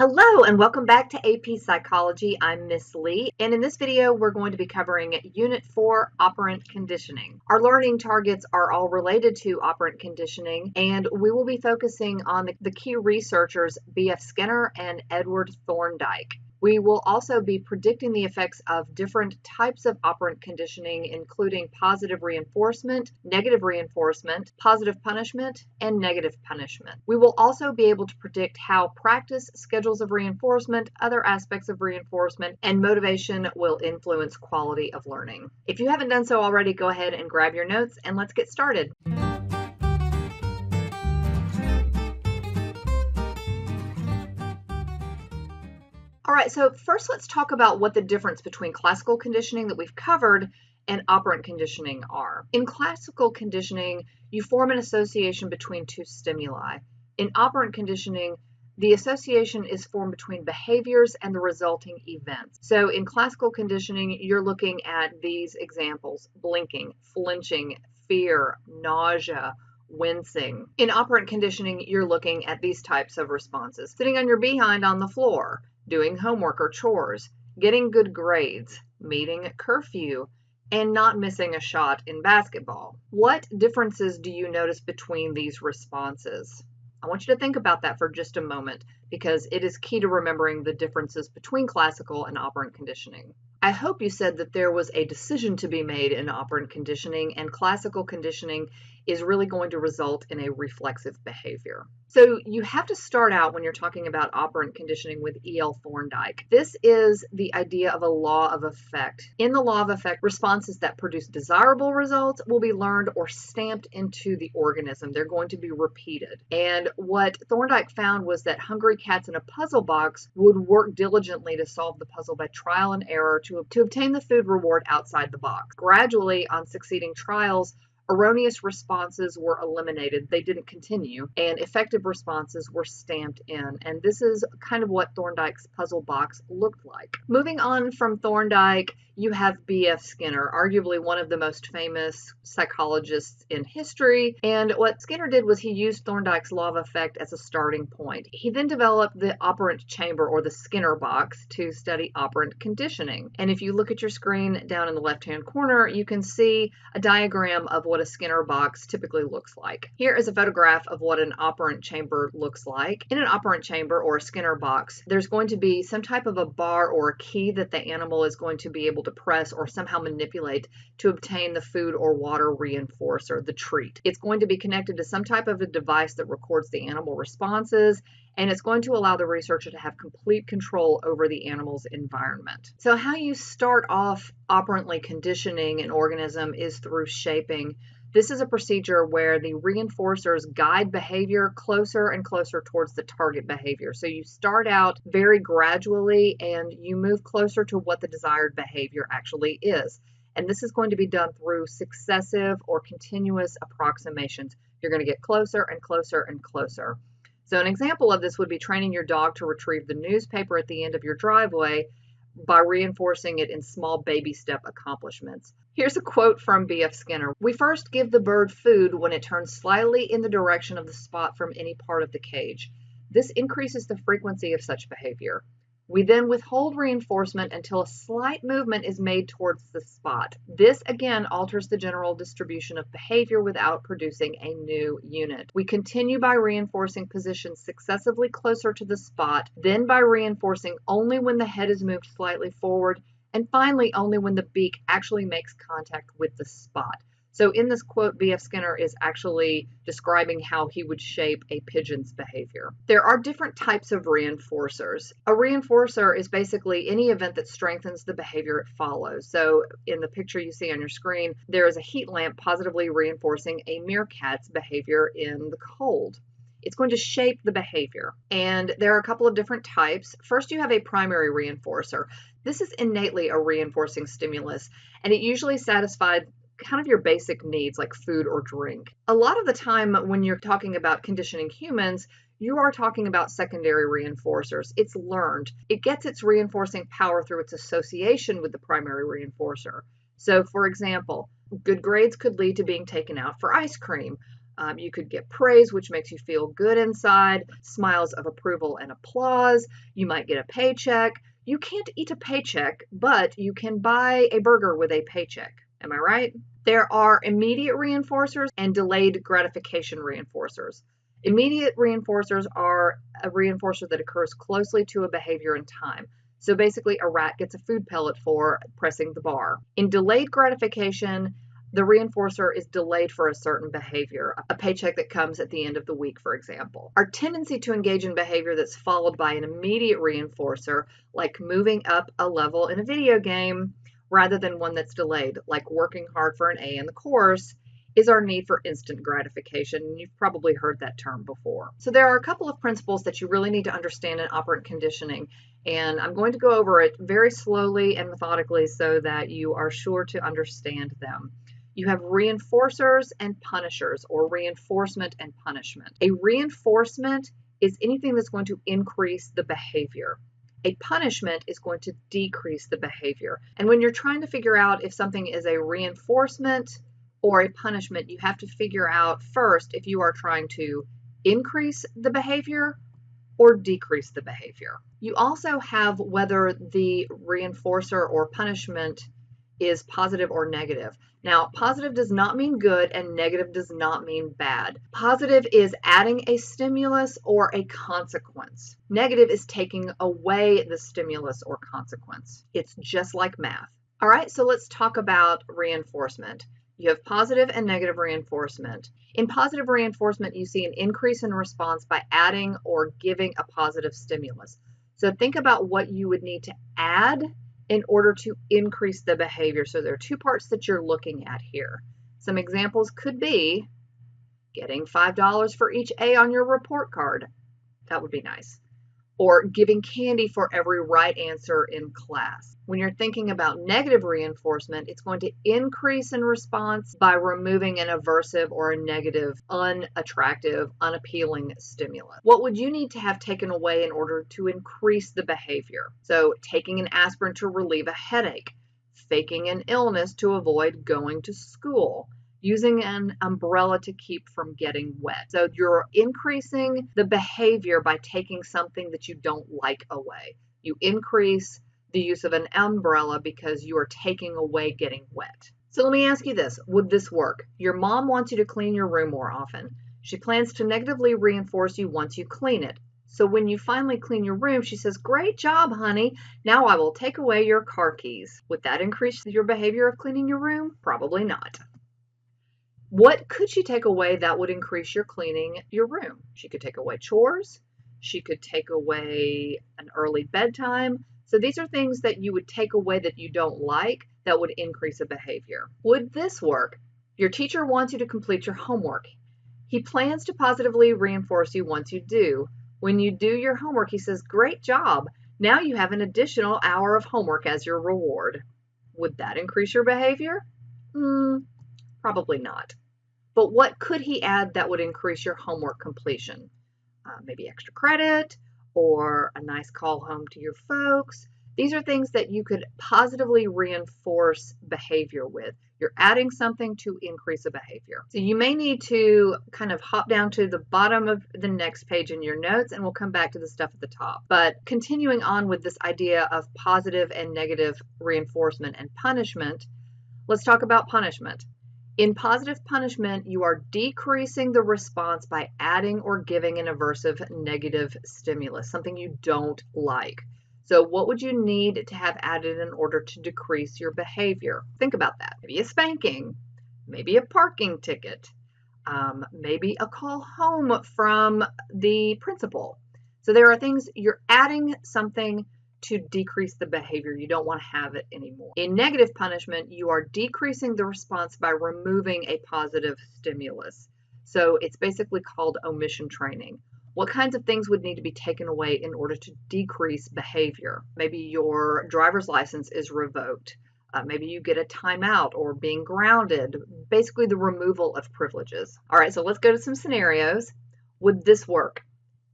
Hello and welcome back to AP Psychology. I'm Miss Lee, and in this video we're going to be covering Unit 4, Operant Conditioning. Our learning targets are all related to operant conditioning, and we will be focusing on the key researchers B.F. Skinner and Edward Thorndike. We will also be predicting the effects of different types of operant conditioning, including positive reinforcement, negative reinforcement, positive punishment, and negative punishment. We will also be able to predict how practice, schedules of reinforcement, other aspects of reinforcement, and motivation will influence quality of learning. If you haven't done so already, go ahead and grab your notes and let's get started. All right, so first let's talk about what the difference between classical conditioning that we've covered and operant conditioning are. In classical conditioning, you form an association between two stimuli. In operant conditioning, the association is formed between behaviors and the resulting events. So in classical conditioning, you're looking at these examples: blinking, flinching, fear, nausea, wincing. In operant conditioning, you're looking at these types of responses: sitting on your behind on the floor, doing homework or chores, getting good grades, meeting curfew, and not missing a shot in basketball. What differences do you notice between these responses? I want you to think about that for just a moment, because it is key to remembering the differences between classical and operant conditioning. I hope you said that there was a decision to be made in operant conditioning, and classical conditioning is really going to result in a reflexive behavior. So you have to start out when you're talking about operant conditioning with E.L. Thorndike. This is the idea of a law of effect. In the law of effect, responses that produce desirable results will be learned or stamped into the organism. They're going to be repeated. And what Thorndike found was that hungry cats in a puzzle box would work diligently to solve the puzzle by trial and error to obtain the food reward outside the box. Gradually, on succeeding trials, erroneous responses were eliminated. They didn't continue, and effective responses were stamped in. And this is kind of what Thorndike's puzzle box looked like. Moving on from Thorndike, you have B.F. Skinner, arguably one of the most famous psychologists in history. And what Skinner did was he used Thorndike's law of effect as a starting point. He then developed the operant chamber, or the Skinner box, to study operant conditioning. And if you look at your screen down in the left-hand corner, you can see a diagram of what a Skinner box typically looks like. Here is a photograph of what an operant chamber looks like. In an operant chamber, or a Skinner box, there's going to be some type of a bar or a key that the animal is going to be able to press or somehow manipulate to obtain the food or water reinforcer, the treat. It's going to be connected to some type of a device that records the animal responses, and it's going to allow the researcher to have complete control over the animal's environment. So how you start off operantly conditioning an organism is through shaping. This is a procedure where the reinforcers guide behavior closer and closer towards the target behavior. So you start out very gradually and you move closer to what the desired behavior actually is. And this is going to be done through successive or continuous approximations. You're going to get closer and closer and closer. So an example of this would be training your dog to retrieve the newspaper at the end of your driveway by reinforcing it in small baby step accomplishments. Here's a quote from B.F. Skinner. "We first give the bird food when it turns slightly in the direction of the spot from any part of the cage. This increases the frequency of such behavior. We then withhold reinforcement until a slight movement is made towards the spot. This again alters the general distribution of behavior without producing a new unit. We continue by reinforcing positions successively closer to the spot, then by reinforcing only when the head is moved slightly forward, and finally only when the beak actually makes contact with the spot." So in this quote, B.F. Skinner is actually describing how he would shape a pigeon's behavior. There are different types of reinforcers. A reinforcer is basically any event that strengthens the behavior it follows. So in the picture you see on your screen, there is a heat lamp positively reinforcing a meerkat's behavior in the cold. It's going to shape the behavior. And there are a couple of different types. First, you have a primary reinforcer. This is innately a reinforcing stimulus, and it usually satisfies kind of your basic needs like food or drink. A lot of the time when you're talking about conditioning humans, you are talking about secondary reinforcers. It's learned. It gets its reinforcing power through its association with the primary reinforcer. So for example, good grades could lead to being taken out for ice cream. You could get praise, which makes you feel good inside, smiles of approval and applause. You might get a paycheck. You can't eat a paycheck, but you can buy a burger with a paycheck. Am I right? There are immediate reinforcers and delayed gratification reinforcers. Immediate reinforcers are a reinforcer that occurs closely to a behavior in time. So basically, a rat gets a food pellet for pressing the bar. In delayed gratification, the reinforcer is delayed for a certain behavior, a paycheck that comes at the end of the week, for example. Our tendency to engage in behavior that's followed by an immediate reinforcer, like moving up a level in a video game, rather than one that's delayed, like working hard for an A in the course, is our need for instant gratification. You've probably heard that term before. So there are a couple of principles that you really need to understand in operant conditioning, and I'm going to go over it very slowly and methodically so that you are sure to understand them. You have reinforcers and punishers, or reinforcement and punishment. A reinforcement is anything that's going to increase the behavior. A punishment is going to decrease the behavior. And when you're trying to figure out if something is a reinforcement or a punishment, you have to figure out first if you are trying to increase the behavior or decrease the behavior. You also have whether the reinforcer or punishment is positive or negative. Now, positive does not mean good and negative does not mean bad. Positive is adding a stimulus or a consequence. Negative is taking away the stimulus or consequence. It's just like math. All right, so let's talk about reinforcement. You have positive and negative reinforcement. In positive reinforcement, you see an increase in response by adding or giving a positive stimulus. So think about what you would need to add in order to increase the behavior. So there are two parts that you're looking at here. Some examples could be getting $5 for each A on your report card. That would be nice. Or giving candy for every right answer in class. When you're thinking about negative reinforcement, it's going to increase in response by removing an aversive or a negative, unattractive, unappealing stimulus. What would you need to have taken away in order to increase the behavior? So taking an aspirin to relieve a headache, faking an illness to avoid going to school, using an umbrella to keep from getting wet. So you're increasing the behavior by taking something that you don't like away. You increase the use of an umbrella because you are taking away getting wet. So let me ask you this, would this work? Your mom wants you to clean your room more often. She plans to negatively reinforce you once you clean it. So when you finally clean your room, she says, "Great job, honey. Now I will take away your car keys." Would that increase your behavior of cleaning your room? Probably not. What could she take away that would increase your cleaning your room? She could take away chores. She could take away an early bedtime. So these are things that you would take away that you don't like that would increase a behavior. Would this work? Your teacher wants you to complete your homework. He plans to positively reinforce you once you do. When you do your homework, he says, "Great job. Now you have an additional hour of homework as your reward." Would that increase your behavior? Probably not. But what could he add that would increase your homework completion? Maybe extra credit or a nice call home to your folks. These are things that you could positively reinforce behavior with. You're adding something to increase a behavior. So you may need to kind of hop down to the bottom of the next page in your notes, and we'll come back to the stuff at the top. But continuing on with this idea of positive and negative reinforcement and punishment, let's talk about punishment. In positive punishment, you are decreasing the response by adding or giving an aversive negative stimulus, something you don't like. So what would you need to have added in order to decrease your behavior? Think about that. Maybe a spanking, maybe a parking ticket, maybe a call home from the principal. So there are things, you're adding something to decrease the behavior. You don't want to have it anymore. In negative punishment, you are decreasing the response by removing a positive stimulus. So it's basically called omission training. What kinds of things would need to be taken away in order to decrease behavior? Maybe your driver's license is revoked. Maybe you get a timeout or being grounded. Basically the removal of privileges. All right, so let's go to some scenarios. Would this work?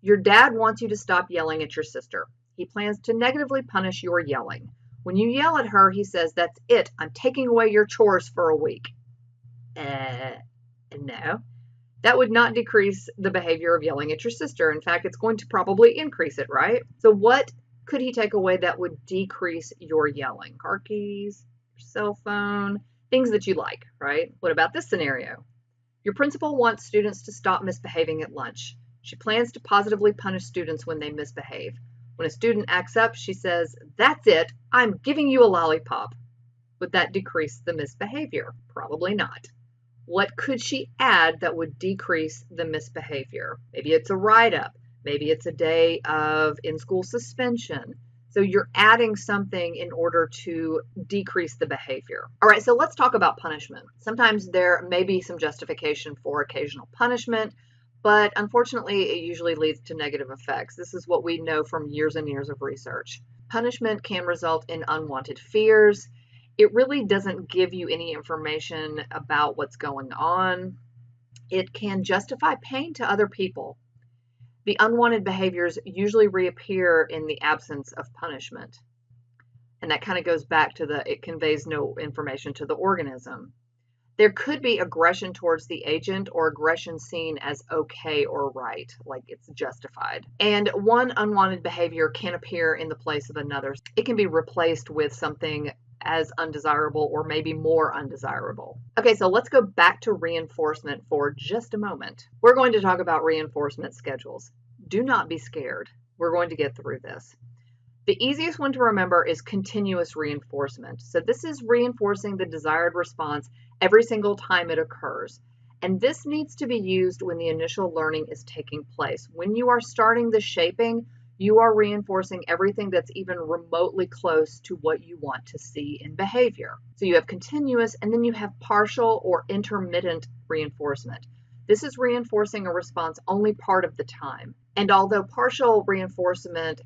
Your dad wants you to stop yelling at your sister. He plans to negatively punish your yelling. When you yell at her, he says, "That's it. I'm taking away your chores for a week." No. That would not decrease the behavior of yelling at your sister. In fact, it's going to probably increase it, right? So what could he take away that would decrease your yelling? Car keys, your cell phone, things that you like, right? What about this scenario? Your principal wants students to stop misbehaving at lunch. She plans to positively punish students when they misbehave. When a student acts up, she says, "That's it, I'm giving you a lollipop." Would that decrease the misbehavior? Probably not. What could she add that would decrease the misbehavior? Maybe it's a write-up. Maybe it's a day of in-school suspension. So you're adding something in order to decrease the behavior. All right, so let's talk about punishment. Sometimes there may be some justification for occasional punishment, but unfortunately, it usually leads to negative effects. This is what we know from years and years of research. Punishment can result in unwanted fears. It really doesn't give you any information about what's going on. It can justify pain to other people. The unwanted behaviors usually reappear in the absence of punishment. And that kind of goes back to it conveys no information to the organism. There could be aggression towards the agent or aggression seen as okay or right, like it's justified. And one unwanted behavior can appear in the place of another. It can be replaced with something as undesirable or maybe more undesirable. Okay, so let's go back to reinforcement for just a moment. We're going to talk about reinforcement schedules. Do not be scared. We're going to get through this. The easiest one to remember is continuous reinforcement. So this is reinforcing the desired response every single time it occurs. And this needs to be used when the initial learning is taking place. When you are starting the shaping, you are reinforcing everything that's even remotely close to what you want to see in behavior. So you have continuous, and then you have partial or intermittent reinforcement. This is reinforcing a response only part of the time. And although partial reinforcement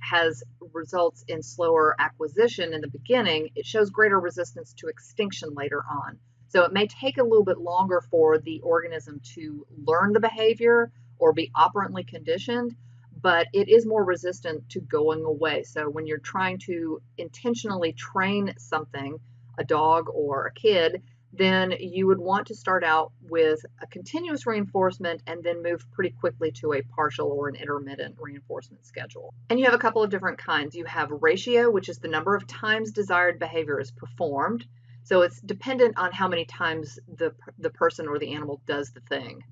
results in slower acquisition in the beginning, it shows greater resistance to extinction later on. So it may take a little bit longer for the organism to learn the behavior or be operantly conditioned, but it is more resistant to going away. So when you're trying to intentionally train something, a dog or a kid, then you would want to start out with a continuous reinforcement and then move pretty quickly to a partial or an intermittent reinforcement schedule. And you have a couple of different kinds. You have ratio, which is the number of times desired behavior is performed. So it's dependent on how many times the person or the animal does the thing.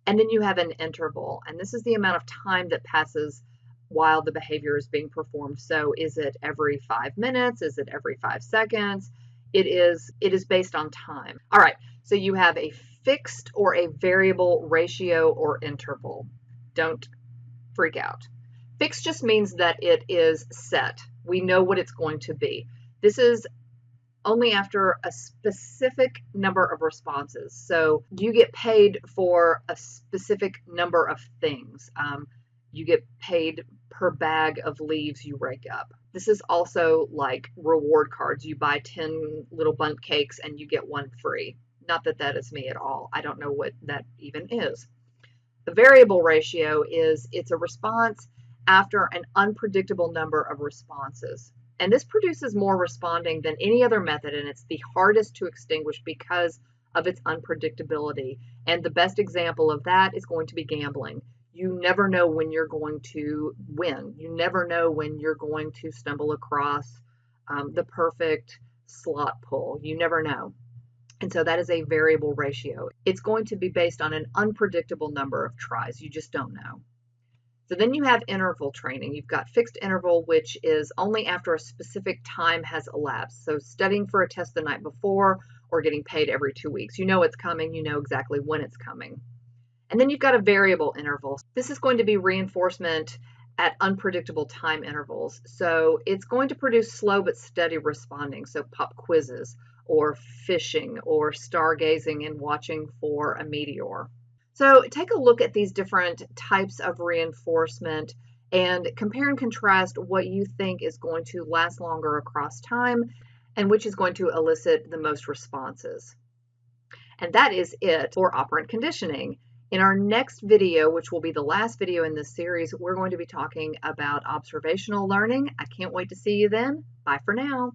And then you have an interval, and this is the amount of time that passes while the behavior is being performed. So is it every 5 minutes? Is it every 5 seconds? It is based on time. All right, so you have a fixed or a variable ratio or interval. Don't freak out. Fixed just means that it is set. We know what it's going to be. This is only after a specific number of responses. So you get paid for a specific number of things. You get paid per bag of leaves you rake up. This is also like reward cards. You buy 10 little bundt cakes and you get one free. Not that that is me at all. I don't know what that even is. The variable ratio it's a response after an unpredictable number of responses. And this produces more responding than any other method, and it's the hardest to extinguish because of its unpredictability. And the best example of that is going to be gambling. You never know when you're going to win. You never know when you're going to stumble across the perfect slot pull. You never know. And so that is a variable ratio. It's going to be based on an unpredictable number of tries. You just don't know. So then you have interval training. You've got fixed interval, which is only after a specific time has elapsed. So studying for a test the night before or getting paid every 2 weeks. You know it's coming. You know exactly when it's coming. And then you've got a variable interval. This is going to be reinforcement at unpredictable time intervals. So it's going to produce slow but steady responding. So pop quizzes or fishing or stargazing and watching for a meteor. So take a look at these different types of reinforcement and compare and contrast what you think is going to last longer across time and which is going to elicit the most responses. And that is it for operant conditioning. In our next video, which will be the last video in this series, we're going to be talking about observational learning. I can't wait to see you then. Bye for now.